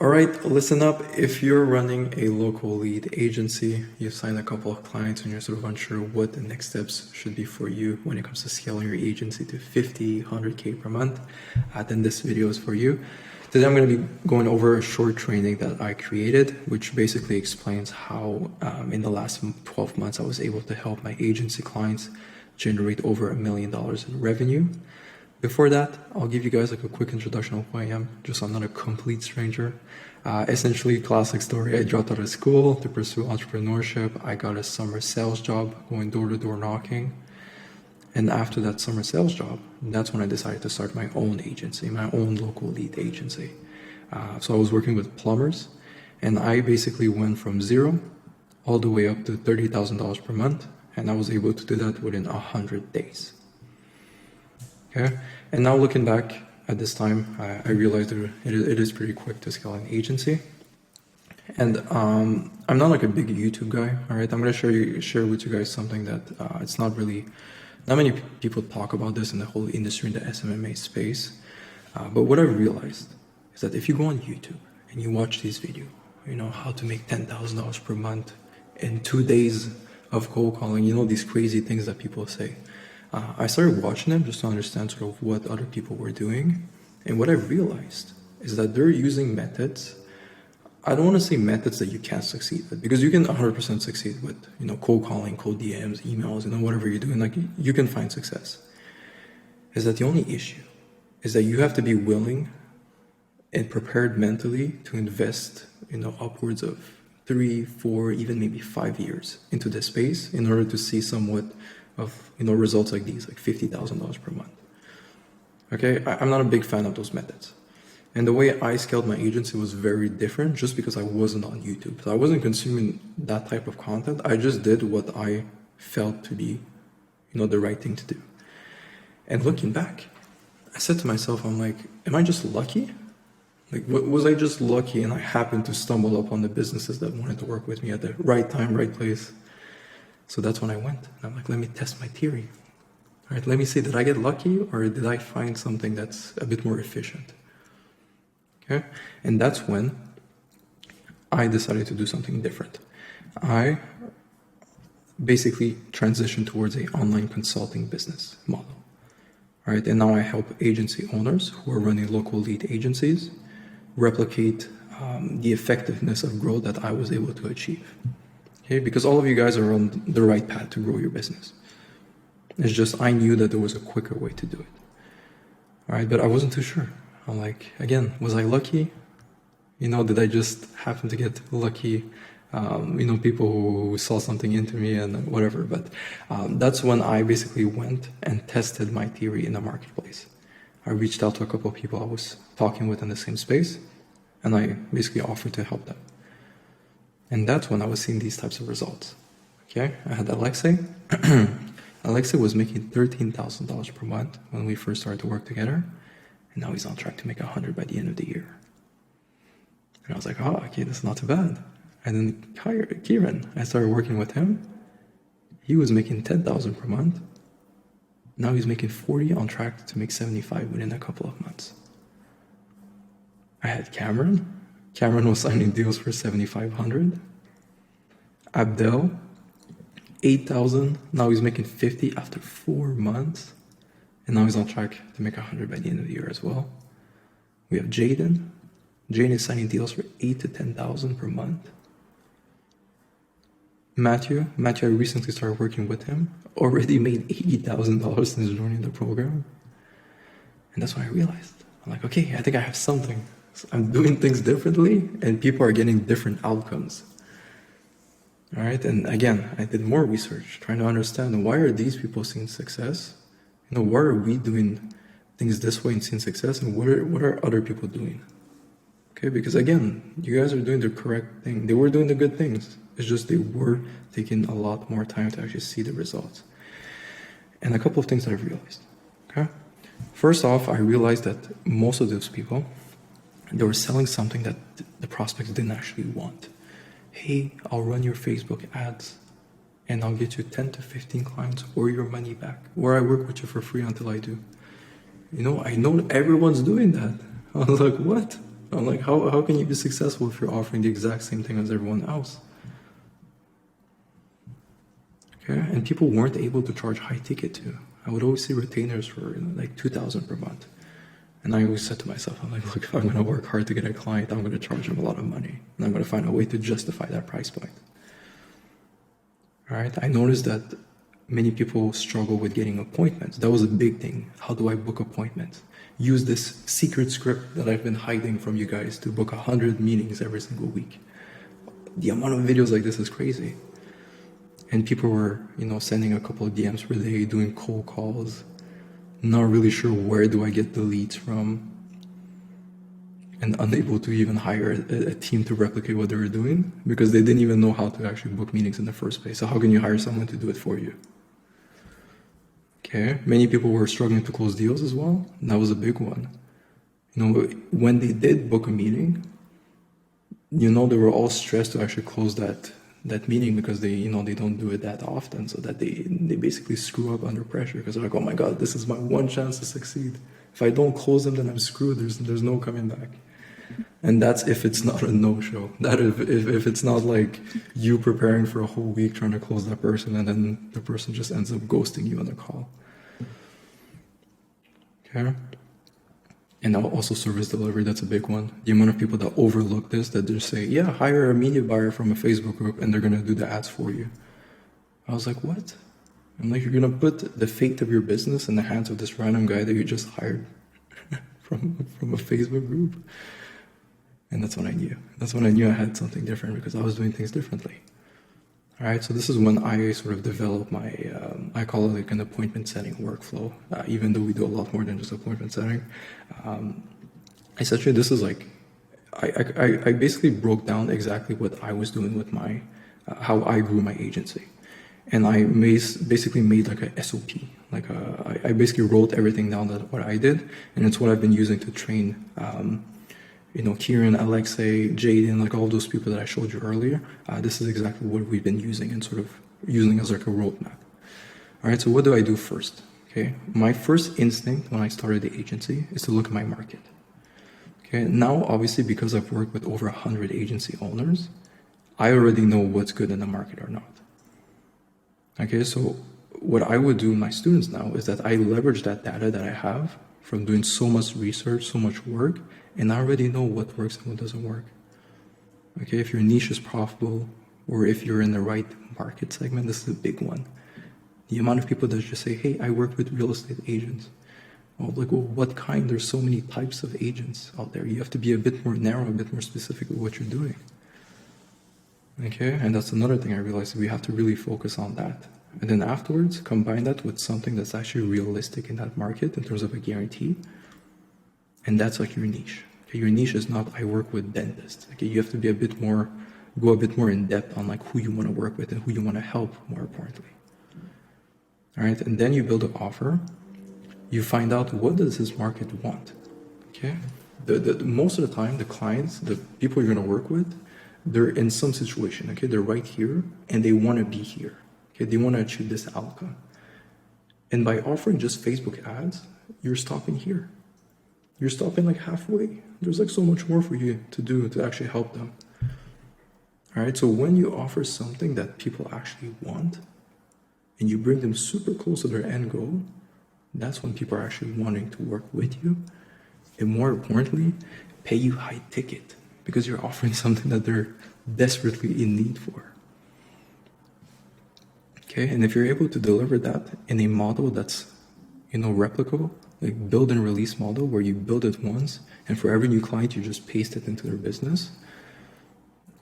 All right, listen up. If you're running a local lead agency, you've signed a couple of clients and you're sort of unsure what the next steps should be for you when it comes to scaling your agency to 50, 100K per month, then this video is for you. Today I'm going to be going over a short training that I created, which basically explains how in the last 12 months I was able to help my agency clients generate over $1 million in revenue. Before that, I'll give you guys like a quick introduction of who I am, just so I'm not a complete stranger. Essentially, classic story, I dropped out of school to pursue entrepreneurship. I got a summer sales job, going door-to-door knocking. And after that summer sales job, that's when I decided to start my own agency, my own local lead agency. So I was working with plumbers, and I basically went from zero all the way up to $30,000 per month, and I was able to do that within 100 days. Okay, and now looking back at this time, I realized that it is pretty quick to scale an agency. And I'm not like a big YouTube guy, all right? I'm gonna share with you guys something that it's not many people talk about this in the whole industry, in the SMMA space. But what I realized is that if you go on YouTube and you watch these videos, you know, how to make $10,000 per month in 2 days of cold calling, you know, these crazy things that people say. I started watching them just to understand sort of what other people were doing. And what I realized is that they're using methods. I don't want to say methods that you can't succeed with, because you can 100% succeed with, you know, cold calling, cold DMs, emails, you know, whatever you're doing, like you can find success. Is that the only issue is that you have to be willing and prepared mentally to invest, you know, upwards of 3, 4, even maybe 5 years into this space in order to see somewhat of, you know, results like these, like $50,000 per month. Okay, I'm not a big fan of those methods. And the way I scaled my agency was very different just because I wasn't on YouTube. So I wasn't consuming that type of content. I just did what I felt to be, you know, the right thing to do. And looking back, I said to myself, I'm like, am I just lucky? Like, was I just lucky and I happened to stumble upon the businesses that wanted to work with me at the right time, right place? So that's when I went. And I'm like, let me test my theory. All right, let me see, did I get lucky or did I find something that's a bit more efficient? Okay, and that's when I decided to do something different. I basically transitioned towards an online consulting business model. All right, and now I help agency owners who are running local lead agencies replicate the effectiveness of growth that I was able to achieve. Okay, because all of you guys are on the right path to grow your business. It's just I knew that there was a quicker way to do it. All right, but I wasn't too sure. I'm like, again, was I lucky? You know, did I just happen to get lucky? You know, people who saw something into me and whatever. But that's when I basically went and tested my theory in the marketplace. I reached out to a couple of people I was talking with in the same space, and I basically offered to help them. And that's when I was seeing these types of results. Okay, I had Alexei. Alexei was making $13,000 per month when we first started to work together. And now he's on track to make 100 by the end of the year. And I was like, oh, okay, that's not too bad. And then Kieran, I started working with him. He was making 10,000 per month. Now he's making 40, on track to make 75 within a couple of months. I had Cameron. Cameron was signing deals for 7,500. Abdel, 8,000. Now he's making 50 after 4 months. And now he's on track to make 100 by the end of the year as well. We have Jaden. Jaden is signing deals for 8,000 to 10,000 per month. Matthew, I recently started working with him. Already made $80,000 since joining the program. And that's when I realized, I'm like, okay, I think I have something. So I'm doing things differently and people are getting different outcomes. All right, and again, I did more research trying to understand why are these people seeing success? You know, why are we doing things this way and seeing success, and what are other people doing? Okay, because again, you guys are doing the correct thing. They were doing the good things. It's just they were taking a lot more time to actually see the results. And a couple of things that I've realized. Okay, first off, I realized that most of those people, they were selling something that the prospects didn't actually want. Hey, I'll run your Facebook ads and I'll get you 10 to 15 clients or your money back, or I work with you for free until I do. You know, I know everyone's doing that. I was like, what? I'm like, how can you be successful if you're offering the exact same thing as everyone else? Okay, and people weren't able to charge high ticket too. I would always see retainers for like 2,000 per month. And I always said to myself, I'm like, look, if I'm gonna work hard to get a client, I'm gonna charge them a lot of money. And I'm gonna find a way to justify that price point. All right, I noticed that many people struggle with getting appointments. That was a big thing. How do I book appointments? Use this secret script that I've been hiding from you guys to book 100 meetings every single week. The amount of videos like this is crazy. And people were, sending a couple of DMs per day, doing cold calls, not really sure where do I get the leads from, and unable to even hire a team to replicate what they were doing because they didn't even know how to actually book meetings in the first place. So how can you hire someone to do it for you? Okay, many people were struggling to close deals as well. And that was a big one. When they did book a meeting, they were all stressed to actually close that meeting because they don't do it that often, so that they basically screw up under pressure because they're like, oh my God, this is my one chance to succeed. If I don't close them, then I'm screwed. There's no coming back. And that's if it's not a no-show. That if it's not like you preparing for a whole week trying to close that person and then the person just ends up ghosting you on the call. Okay. And also service delivery, that's a big one. The amount of people that overlook this, that just say, yeah, hire a media buyer from a Facebook group and they're going to do the ads for you. I was like, what? I'm like, you're going to put the fate of your business in the hands of this random guy that you just hired from a Facebook group? And that's when I knew. That's when I knew I had something different because I was doing things differently. All right, so this is when I sort of developed my, I call it like an appointment setting workflow, even though we do a lot more than just appointment setting. Essentially, this is like, I basically broke down exactly what I was doing with my, how I grew my agency. And I basically made like a SOP. Like I basically wrote everything down that what I did, and it's what I've been using to train Kieran, Alexei, Jaden, like all those people that I showed you earlier. This is exactly what we've been using and sort of using as like a roadmap. All right, so what do I do first? Okay, my first instinct when I started the agency is to look at my market. Okay, now obviously because I've worked with over 100 agency owners, I already know what's good in the market or not. Okay, so what I would do with my students now is that I leverage that data that I have from doing so much research, so much work, and I already know what works and what doesn't work. Okay, if your niche is profitable, or if you're in the right market segment, this is a big one. The amount of people that just say, hey, I work with real estate agents. Oh, like, well, what kind? There's so many types of agents out there. You have to be a bit more narrow, a bit more specific with what you're doing. Okay, and that's another thing I realized, we have to really focus on that. And then afterwards, combine that with something that's actually realistic in that market in terms of a guarantee. And that's like your niche. Okay, your niche is not, I work with dentists. Okay, you have to be go a bit more in depth on like who you want to work with and who you want to help, more importantly. All right, and then you build an offer. You find out, what does this market want? Okay, most of the time, the clients, the people you're going to work with, they're in some situation. Okay, they're right here and they want to be here. Okay, they want to achieve this outcome. And by offering just Facebook ads, you're stopping here. You're stopping like halfway. There's like so much more for you to do to actually help them. All right, so when you offer something that people actually want and you bring them super close to their end goal, that's when people are actually wanting to work with you. And more importantly, pay you high ticket because you're offering something that they're desperately in need for. Okay, and if you're able to deliver that in a model that's, replicable, like build and release model where you build it once and for every new client you just paste it into their business,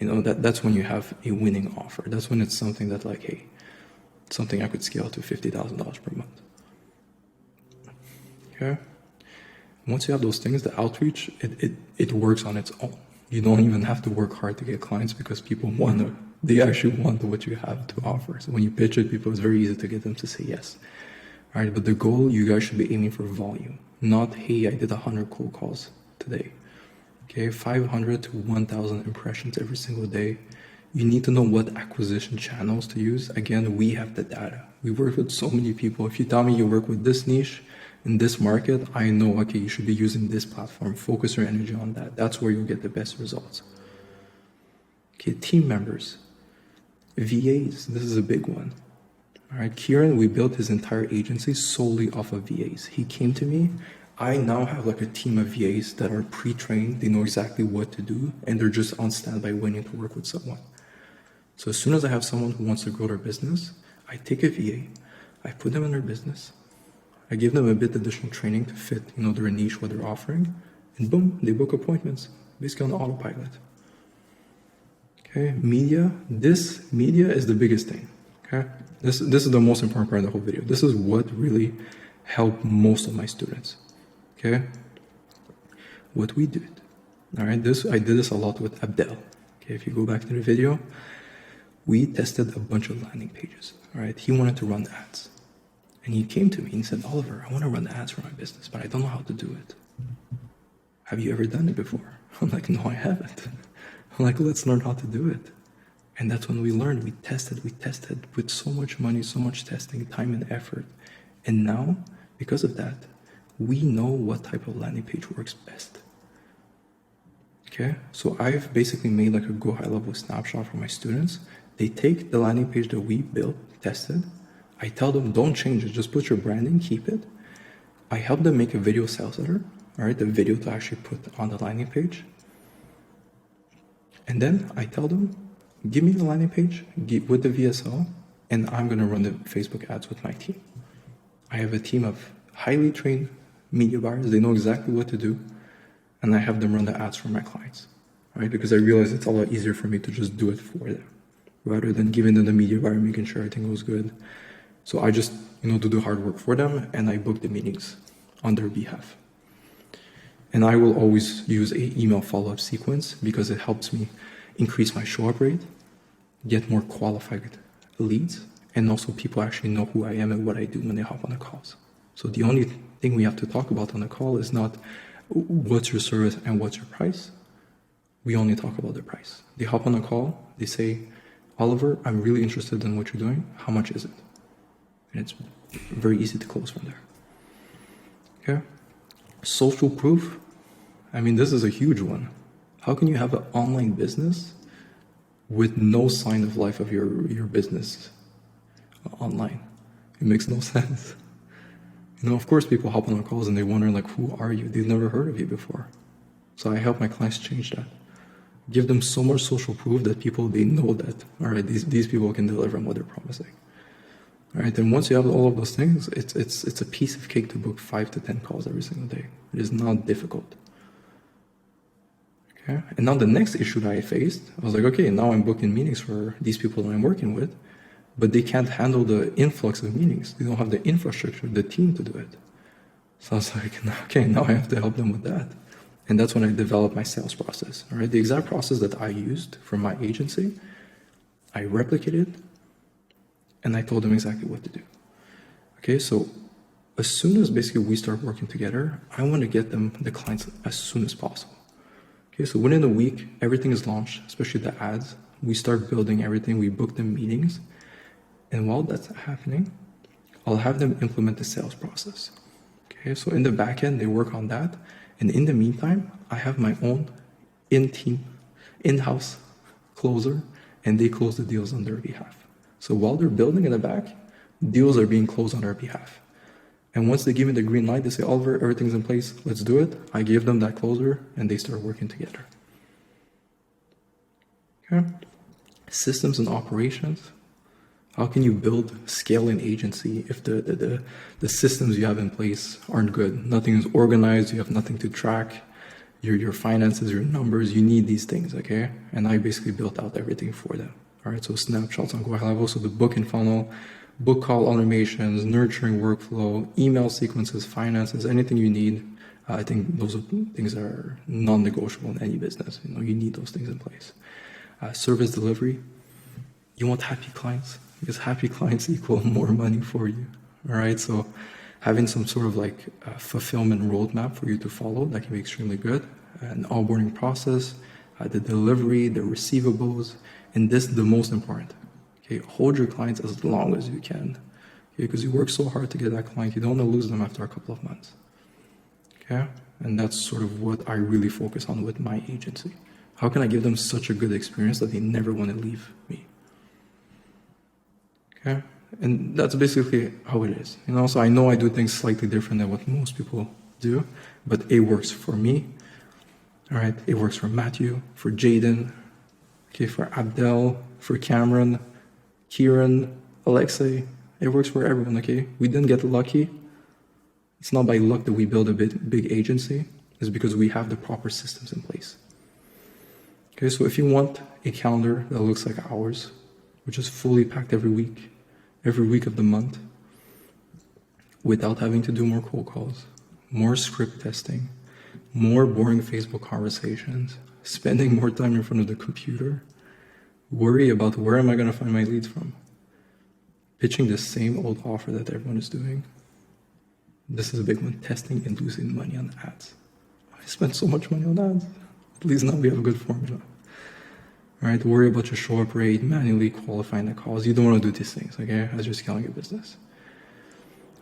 that's when you have a winning offer. That's when it's something that like, hey, something I could scale to $50,000 per month. Okay. Once you have those things, the outreach, it works on its own. You don't even have to work hard to get clients because people they actually want what you have to offer. So when you pitch it, people, it's very easy to get them to say yes. All right, but the goal, you guys should be aiming for volume, not, hey, I did 100 cold calls today. Okay, 500 to 1,000 impressions every single day. You need to know what acquisition channels to use. Again, we have the data. We work with so many people. If you tell me you work with this niche, In this market, I know, okay, you should be using this platform. Focus your energy on that. That's where you'll get the best results. Okay, team members. VAs, this is a big one. All right, Kieran, we built his entire agency solely off of VAs. He came to me. I now have like a team of VAs that are pre-trained. They know exactly what to do, and they're just on standby waiting to work with someone. So as soon as I have someone who wants to grow their business, I take a VA, I put them in their business, I give them a bit additional training to fit, their niche, what they're offering, and boom, they book appointments, basically on autopilot. Okay, media. This media is the biggest thing. Okay, this is the most important part of the whole video. This is what really helped most of my students. Okay, what we did. All right, I did this a lot with Abdel. Okay, if you go back to the video, we tested a bunch of landing pages. All right, he wanted to run ads, and he came to me and said, Oliver, I want to run ads for my business, but I don't know how to do it. Have you ever done it before? I'm like, no, I haven't. I'm like, let's learn how to do it. And that's when we learned. We tested with so much money, so much testing, time and effort. And now, because of that, we know what type of landing page works best. Okay, so I've basically made like a go high level snapshot for my students. They take the landing page that we built, tested. I tell them, don't change it, just put your branding, keep it. I help them make a video sales letter, all right, the video to actually put on the landing page. And then I tell them, give me the landing page with the VSL, and I'm gonna run the Facebook ads with my team. I have a team of highly trained media buyers. They know exactly what to do, and I have them run the ads for my clients, right? Because I realize it's a lot easier for me to just do it for them, rather than giving them the media buyer, making sure everything goes good. So I just, do the hard work for them, and I book the meetings on their behalf. And I will always use an email follow-up sequence because it helps me increase my show-up rate, get more qualified leads, and also people actually know who I am and what I do when they hop on the calls. So the only thing we have to talk about on the call is not what's your service and what's your price. We only talk about the price. They hop on the call, they say, Oliver, I'm really interested in what you're doing. How much is it? And it's very easy to close from there. Okay. Social proof. I mean, this is a huge one. How can you have an online business with no sign of life of your business online? It makes no sense. Of course, people hop on our calls and they wonder, like, who are you? They've never heard of you before. So I help my clients change that. Give them so much social proof that they know that, all right, these people can deliver on what they're promising. All right, then once you have all of those things, it's a piece of cake to book 5 to 10 calls every single day. It is not difficult. Okay, and now the next issue that I faced, I was like, okay, now I'm booking meetings for these people that I'm working with, but they can't handle the influx of meetings. They don't have the infrastructure, the team to do it. So I was like, okay, now I have to help them with that. And that's when I developed my sales process. All right, the exact process that I used for my agency, I replicated, and I told them exactly what to do. Okay, so as soon as basically we start working together, I want to get them the clients as soon as possible. Okay, so within a week, everything is launched, especially the ads. We start building everything, we book them meetings. And while that's happening, I'll have them implement the sales process. Okay, so in the back end, they work on that. And in the meantime, I have my own in-house closer, and they close the deals on their behalf. So while they're building in the back, deals are being closed on our behalf. And once they give me the green light, they say, Oliver, everything's in place, let's do it. I give them that closer, and they start working together. Okay. Systems and operations. How can you build scale an agency if the systems you have in place aren't good? Nothing is organized, you have nothing to track, your finances, your numbers, you need these things, okay? And I basically built out everything for them. All right, so snapshots on Google level, so the booking funnel, book call automations, nurturing workflow, email sequences, finances, anything you need. I think those are things that are non-negotiable in any business. You need those things in place. Service delivery, you want happy clients, because happy clients equal more money for you. All right, so having some sort of like fulfillment roadmap for you to follow, that can be extremely good. An onboarding process, the delivery, the receivables, and this is the most important. Okay, hold your clients as long as you can. Because you work so hard to get that client, you don't want to lose them after a couple of months. Okay? And that's sort of what I really focus on with my agency. How can I give them such a good experience that they never want to leave me? Okay? And that's basically how it is. So I know I do things slightly different than what most people do, but it works for me. All right? It works for Matthew, for Jaden, okay, for Abdel, for Cameron, Kieran, Alexei. It works for everyone, okay? We didn't get lucky. It's not by luck that we build a big agency. It's because we have the proper systems in place. Okay, so if you want a calendar that looks like ours, which is fully packed every week of the month, without having to do more cold calls, more script testing, more boring Facebook conversations, spending more time in front of the computer, worry about where am I going to find my leads from, pitching the same old offer that everyone is doing. This is a big one, testing and losing money on ads. I spent so much money on ads. At least now we have a good formula. All right, worry about your show-up rate, manually qualifying the calls. You don't want to do these things, okay, as you're scaling your business.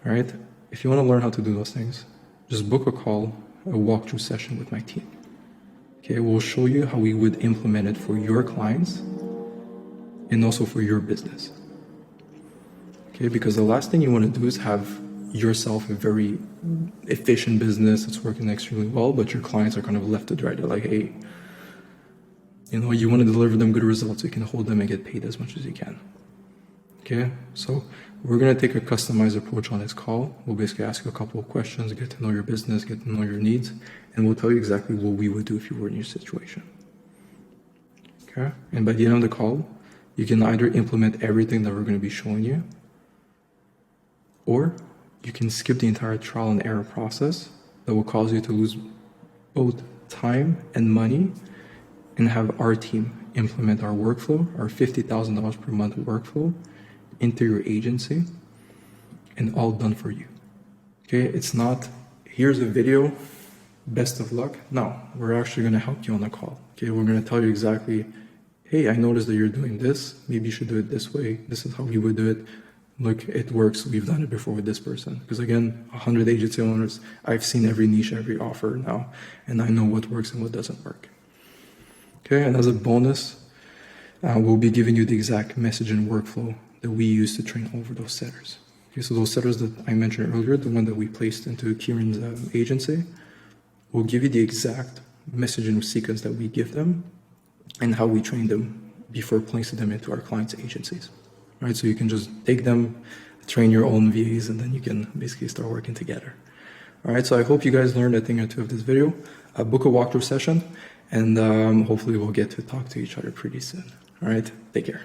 All right, if you want to learn how to do those things, just book a call, a walkthrough session with my team. Okay, we'll show you how we would implement it for your clients and also for your business. Okay, because the last thing you want to do is have yourself a very efficient business that's working extremely well, but your clients are kind of left to dry. They're like, hey, you want to deliver them good results so you can hold them and get paid as much as you can. Okay, so we're going to take a customized approach on this call. We'll basically ask you a couple of questions, get to know your business, get to know your needs, and we'll tell you exactly what we would do if you were in your situation. Okay, and by the end of the call, you can either implement everything that we're going to be showing you, or you can skip the entire trial and error process that will cause you to lose both time and money, and have our team implement our workflow, our $50,000 per month workflow into your agency, and all done for you. Okay, it's not, here's a video, best of luck. No, we're actually going to help you on the call. Okay, we're going to tell you exactly, hey, I noticed that you're doing this. Maybe you should do it this way. This is how we would do it. Look, it works. We've done it before with this person. Because again, 100 agency owners, I've seen every niche, every offer now, and I know what works and what doesn't work. Okay, and as a bonus, we'll be giving you the exact message and workflow that we use to train over those setters. Okay, so those setters that I mentioned earlier, the one that we placed into Kieran's agency, will give you the exact message and sequence that we give them and how we train them before placing them into our clients' agencies. Right, so you can just take them, train your own VAs, and then you can basically start working together. All right, so I hope you guys learned a thing or two of this video. Book a walkthrough session, and hopefully we'll get to talk to each other pretty soon. All right, take care.